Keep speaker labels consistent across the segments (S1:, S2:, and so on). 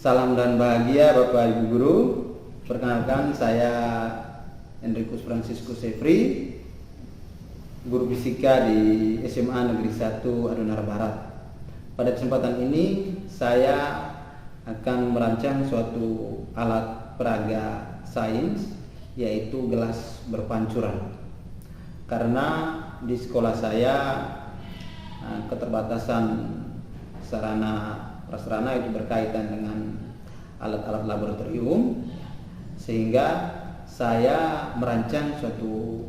S1: Salam dan bahagia Bapak Ibu Guru. Perkenalkan, saya Enricus Franciscus Sefri, guru fisika di SMA Negeri 1 Adonara Barat. Pada kesempatan ini saya akan merancang suatu alat peraga sains, yaitu gelas berpancuran. Karena di sekolah saya keterbatasan sarana prasarana itu berkaitan dengan alat-alat laboratorium, sehingga saya merancang suatu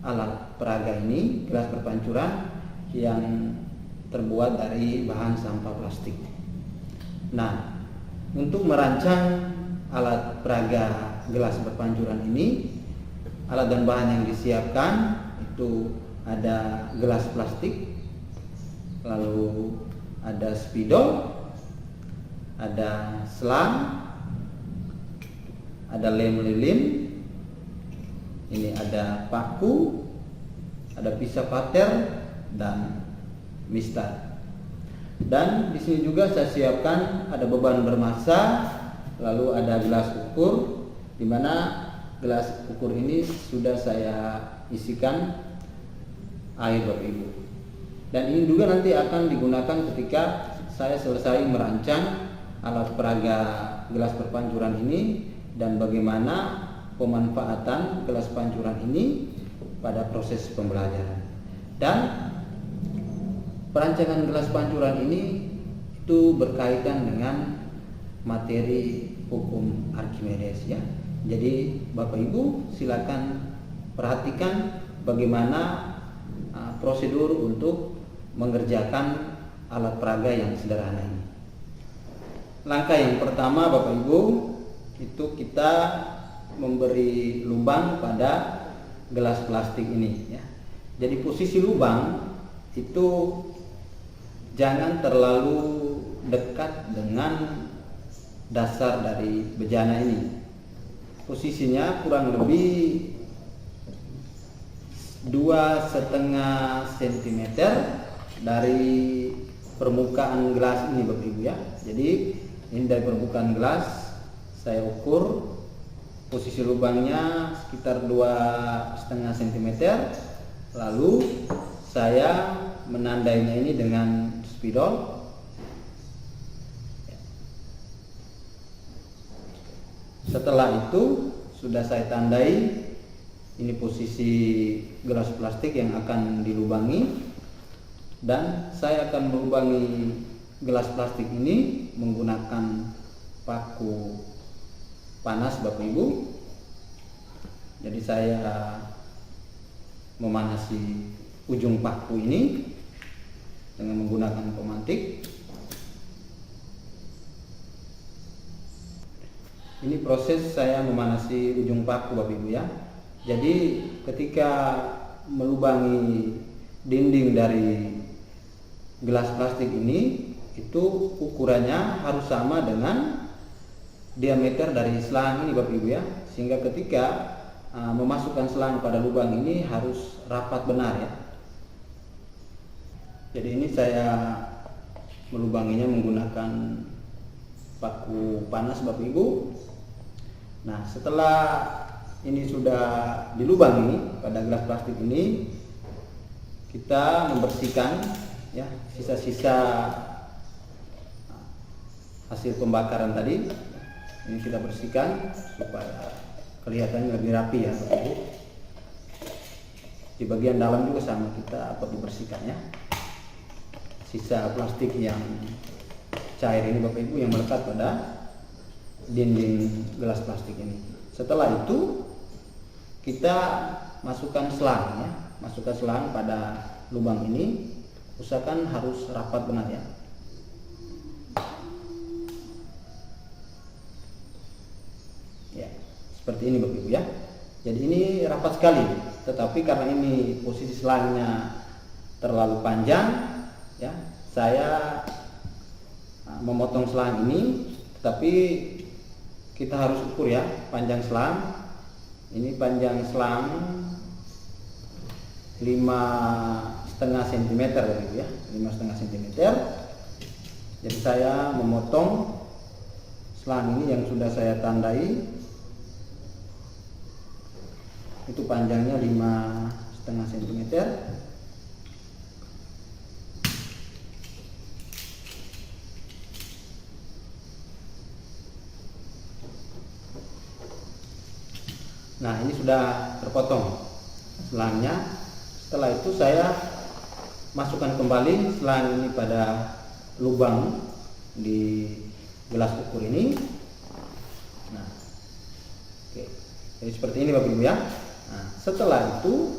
S1: alat peraga ini, gelas berpancuran yang terbuat dari bahan sampah plastik. Nah, untuk merancang alat peraga gelas berpancuran ini, alat dan bahan yang disiapkan itu ada gelas plastik, lalu ada spidol, ada selang, ada lem lilin, ini ada paku, ada pisau pater dan mistar. Dan di sini juga saya siapkan ada beban bermassa, lalu ada gelas ukur, di mana gelas ukur ini sudah saya isikan air Bapak Ibu. Dan ini juga nanti akan digunakan ketika saya selesai merancang alat peraga gelas berpancuran ini dan bagaimana pemanfaatan gelas pancuran ini pada proses pembelajaran. Dan perancangan gelas pancuran ini itu berkaitan dengan materi hukum Archimedes ya. Jadi Bapak Ibu silakan perhatikan bagaimana prosedur untuk mengerjakan alat peraga yang sederhana ini. Langkah yang pertama Bapak Ibu, itu kita memberi lubang pada gelas plastik ini ya. Jadi posisi lubang itu jangan terlalu dekat dengan dasar dari bejana ini. Posisinya kurang lebih 2,5 cm dari permukaan gelas ini Bapak Ibu ya. Jadi ini dari permukaan gelas saya ukur posisi lubangnya sekitar 2,5 cm. Lalu saya menandainya ini dengan spidol. Setelah itu sudah saya tandai ini posisi gelas plastik yang akan dilubangi, dan saya akan melubangi gelas plastik ini menggunakan paku panas Bapak Ibu. Jadi saya memanasi ujung paku ini dengan menggunakan pemantik. Ini proses saya memanasi ujung paku Bapak Ibu ya. Jadi ketika melubangi dinding dari gelas plastik ini, itu ukurannya harus sama dengan diameter dari selang ini Bapak Ibu ya. Sehingga ketika memasukkan selang pada lubang ini harus rapat benar ya. Jadi ini saya melubanginya menggunakan paku panas Bapak Ibu. Nah, setelah ini sudah dilubangi pada gelas plastik ini, kita membersihkan ya sisa-sisa hasil pembakaran tadi. Ini kita bersihkan supaya kelihatannya lebih rapi ya Bapak Ibu. Di bagian dalam juga sama kita perlu bersihkan ya. Sisa plastik yang cair ini Bapak Ibu yang melekat pada dinding gelas plastik ini. Setelah itu kita masukkan selang ya, masukkan selang pada lubang ini, usahakan harus rapat benar ya. Ya, seperti ini Bapak Ibu ya. Jadi ini rapat sekali, tetapi karena ini posisi selangnya terlalu panjang ya, saya memotong selang ini, tetapi kita harus ukur ya panjang selang. Ini panjang selang 5,5 cm begitu ya, 5,5 cm. Jadi saya memotong selang ini yang sudah saya tandai. Itu panjangnya 5,5 cm. Nah, ini sudah terpotong selangnya. Setelah itu saya masukkan kembali selang ini pada lubang di gelas ukur ini. Nah, oke. Jadi seperti ini Bapak Ibu ya. Nah, setelah itu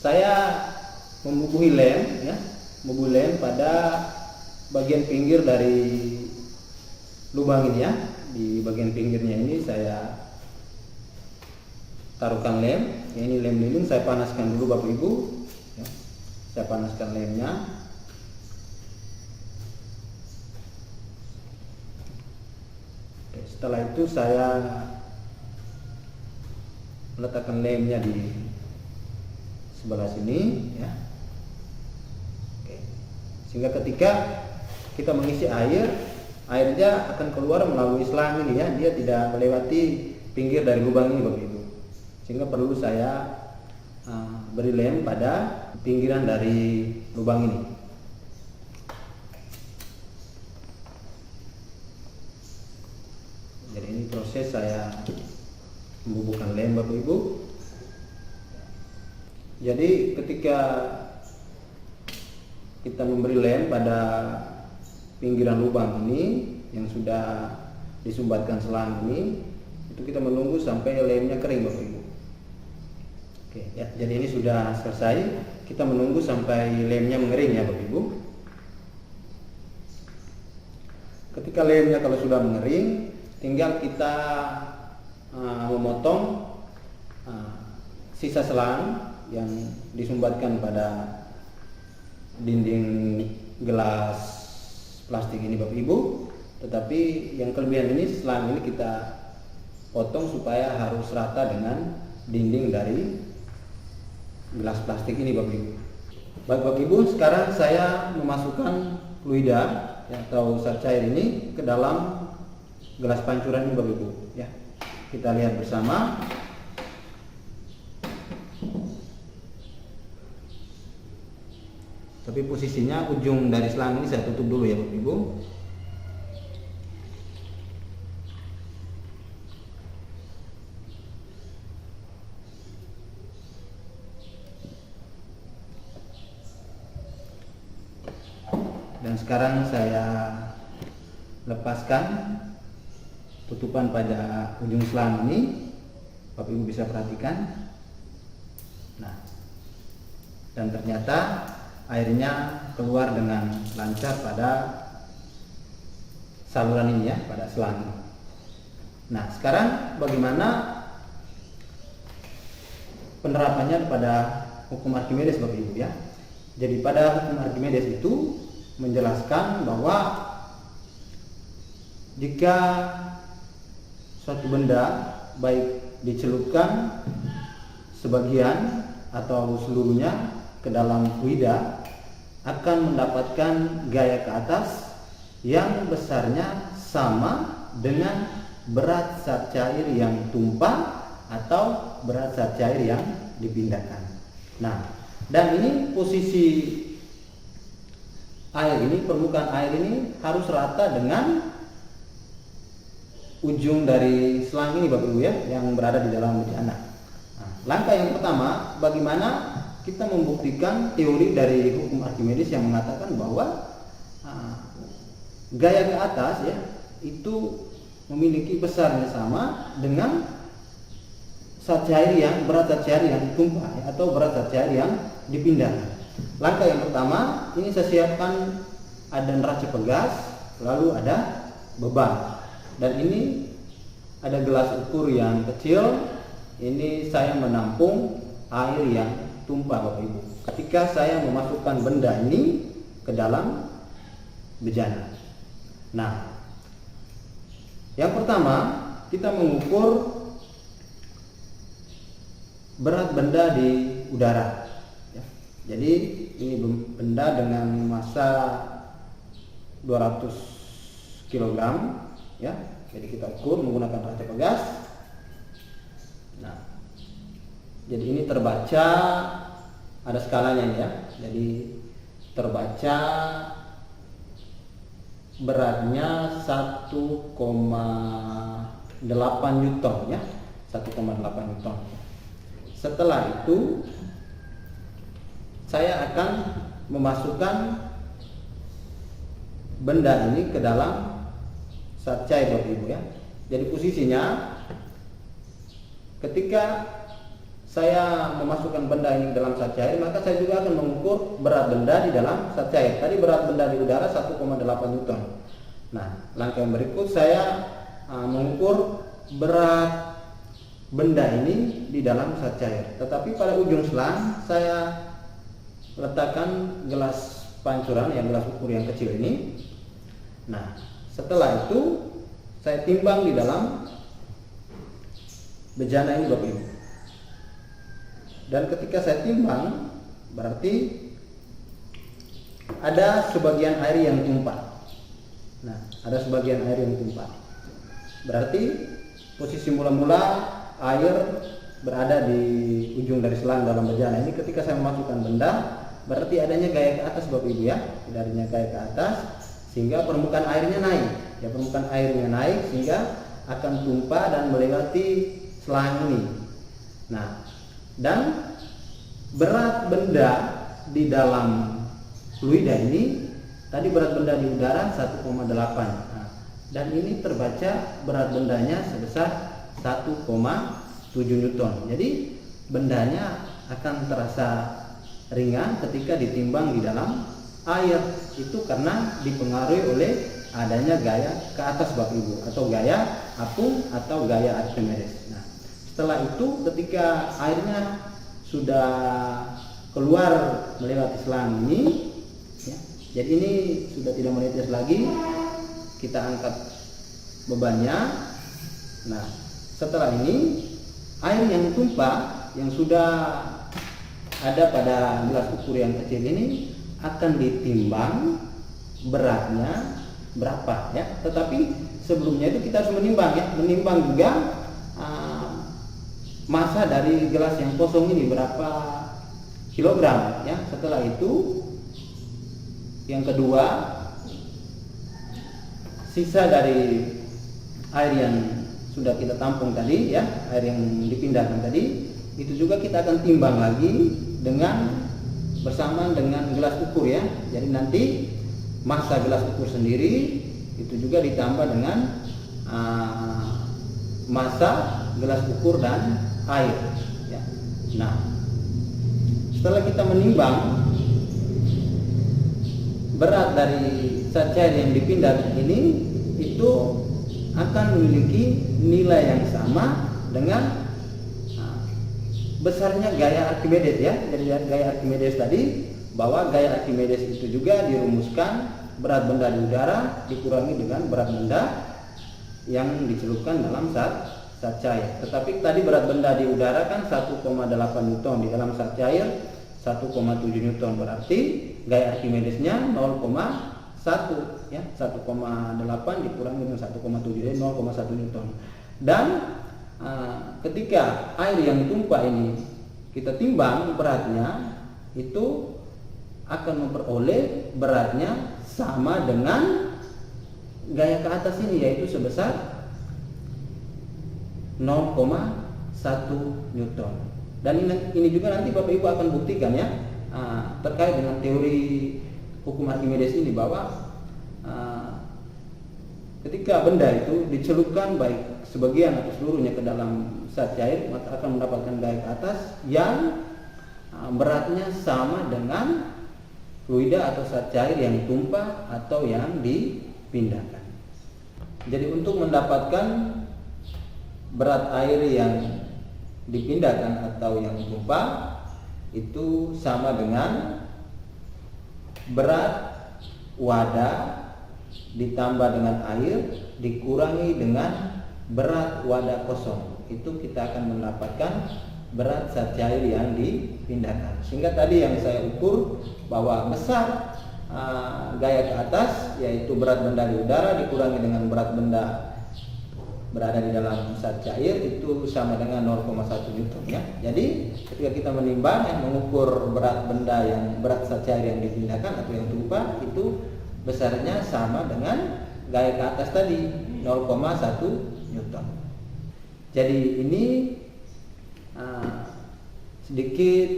S1: saya membubuhi lem ya, membubuhi lem pada bagian pinggir dari lubang ini ya. Di bagian pinggirnya ini saya taruhkan lem. Ya, ini lem lilin saya panaskan dulu Bapak Ibu ya. Saya panaskan lemnya. Oke, setelah itu saya meletakkan lemnya di sebelah sini ya. Oke. Sehingga ketika kita mengisi air, airnya akan keluar melalui selang ini ya, dia tidak melewati pinggir dari lubang ini Bapak Ibu. Sehingga perlu saya beri lem pada pinggiran dari lubang ini. Jadi ini proses saya membubuhkan lem Bapak Ibu. Jadi ketika kita memberi lem pada pinggiran lubang ini yang sudah disumbatkan selang ini, itu kita menunggu sampai lemnya kering Bapak Ibu. Oke, ya, jadi ini sudah selesai. Kita menunggu sampai lemnya mengering ya Bapak Ibu. Ketika lemnya kalau sudah mengering, tinggal kita memotong sisa selang yang disumbatkan pada dinding gelas plastik ini Bapak Ibu. Tetapi yang kelebihan ini, selang ini kita potong supaya harus rata dengan dinding dari gelas plastik ini Bapak Ibu. Baik Bapak Ibu, sekarang saya memasukkan fluida atau zat cair ini ke dalam gelas pancuran ini Bapak Ibu ya. Kita lihat bersama. Tapi posisinya ujung dari selang ini saya tutup dulu ya Bapak Ibu. Dan sekarang saya lepaskan tutupan pada ujung selang ini. Bapak Ibu bisa perhatikan. Nah, dan ternyata airnya keluar dengan lancar pada saluran ini ya, pada selang ini. Nah, sekarang bagaimana penerapannya pada hukum Archimedes Bapak Ibu ya. Jadi pada hukum Archimedes itu menjelaskan bahwa jika suatu benda baik dicelupkan sebagian atau seluruhnya ke dalam fluida, akan mendapatkan gaya ke atas yang besarnya sama dengan berat zat cair yang tumpah atau berat zat cair yang dipindahkan. Nah, dan ini posisi air ini, permukaan air ini harus rata dengan ujung dari selang ini Bapak Ibu ya, yang berada di dalam bejana. Nah, langkah yang pertama, bagaimana kita membuktikan teori dari hukum Archimedes yang mengatakan bahwa gaya ke atas ya itu memiliki besarnya sama dengan zat cair yang berat zat cair yang ditumpah ya, atau berat zat cair yang dipindahkan. Langkah yang pertama, ini saya siapkan ada neraca pegas, lalu ada beban. Dan ini ada gelas ukur yang kecil. Ini saya menampung air yang tumpah Bapak Ibu. Ketika saya memasukkan benda ini ke dalam bejana. Nah, yang pertama kita mengukur berat benda di udara. Jadi ini benda dengan massa 200 kilogram ya. Jadi kita ukur menggunakan raca pegas. Nah, jadi ini terbaca ada skalanya ya. Jadi terbaca beratnya 1,8 Newton ya. 1,8 Newton. Setelah itu saya akan memasukkan benda ini ke dalam zat cair Bapak Ibu ya. Jadi posisinya ketika saya memasukkan benda ini ke dalam zat cair, maka saya juga akan mengukur berat benda di dalam zat cair. Tadi berat benda di udara 1,8 Newton. Nah, langkah yang berikut saya mengukur berat benda ini di dalam zat cair. Tetapi pada ujung selang saya letakkan gelas pancuran yang gelas ukur yang kecil ini. Nah, setelah itu saya timbang di dalam bejana ini Bapak Ibu. Dan ketika saya timbang, berarti ada sebagian air yang tumpah. Nah, ada sebagian air yang tumpah. Berarti posisi mula-mula air berada di ujung dari selang dalam bejana ini. Ketika saya memasukkan benda, berarti adanya gaya ke atas Bapak Ibu ya. Adanya gaya ke atas sehingga permukaan airnya naik. Ya, permukaan airnya naik sehingga akan tumpah dan melewati selang ini. Nah, dan berat benda di dalam fluida ini, tadi berat benda di udara 1,8. Nah, dan ini terbaca berat bendanya sebesar 1,7 Newton. Jadi bendanya akan terasa ringan ketika ditimbang di dalam air. Itu karena dipengaruhi oleh adanya gaya ke atas Bapak Ibu, atau gaya apung atau gaya Archimedes. Nah, setelah itu ketika airnya sudah keluar melewati selang ini ya, jadi ini sudah tidak menetes lagi, kita angkat bebannya. Nah, setelah ini air yang tumpah yang sudah ada pada gelas ukur yang kecil ini akan ditimbang beratnya berapa ya. Tetapi sebelumnya itu kita harus menimbang ya, menimbang juga massa dari gelas yang kosong ini berapa kilogram ya. Setelah itu yang kedua, sisa dari air yang sudah kita tampung tadi ya, air yang dipindahkan tadi, itu juga kita akan timbang lagi dengan bersamaan dengan gelas ukur ya. Jadi nanti massa gelas ukur sendiri itu juga ditambah dengan massa gelas ukur dan air ya. Nah, setelah kita menimbang berat dari zat cair yang dipindahkan ini, itu akan memiliki nilai yang sama dengan besarnya gaya Archimedes ya. Jadi gaya Archimedes tadi, bahwa gaya Archimedes itu juga dirumuskan berat benda di udara dikurangi dengan berat benda yang dicelupkan dalam zat cair. Tetapi tadi berat benda di udara kan 1,8 Newton, di dalam zat cair 1,7 Newton, berarti gaya Archimedesnya 0,1 ya, 1,8 dikurangi dengan 1,7 jadi 0,1 Newton. Dan ketika air yang tumpah ini kita timbang beratnya, itu akan memperoleh beratnya sama dengan gaya ke atas ini, yaitu sebesar 0,1 Newton. Dan ini juga nanti Bapak Ibu akan buktikan ya, terkait dengan teori hukum Archimedes ini, bahwa ketika benda itu dicelupkan baik sebagian atau seluruhnya ke dalam zat cair, maka akan mendapatkan gaya ke atas yang beratnya sama dengan fluida atau zat cair yang tumpah atau yang dipindahkan. Jadi untuk mendapatkan berat air yang dipindahkan atau yang tumpah itu sama dengan berat wadah ditambah dengan air dikurangi dengan berat wadah kosong. Itu kita akan mendapatkan berat zat cair yang dipindahkan. Sehingga tadi yang saya ukur bahwa besar gaya ke atas, yaitu berat benda di udara dikurangi dengan berat benda berada di dalam zat cair, itu sama dengan 0,1 Newton ya. Jadi ketika kita menimbang mengukur berat benda yang berat zat cair yang dipindahkan atau yang tumpah, itu besarnya sama dengan gaya ke atas tadi, 0,1 Newton. Jadi ini sedikit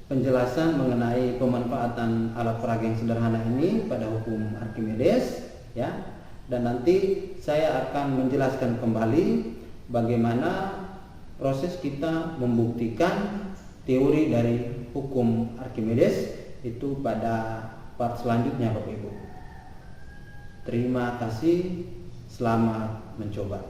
S1: penjelasan mengenai pemanfaatan alat peraga yang sederhana ini pada hukum Archimedes ya. Dan nanti saya akan menjelaskan kembali bagaimana proses kita membuktikan teori dari hukum Archimedes itu pada part selanjutnya Bapak Ibu. Terima kasih, selamat mencoba.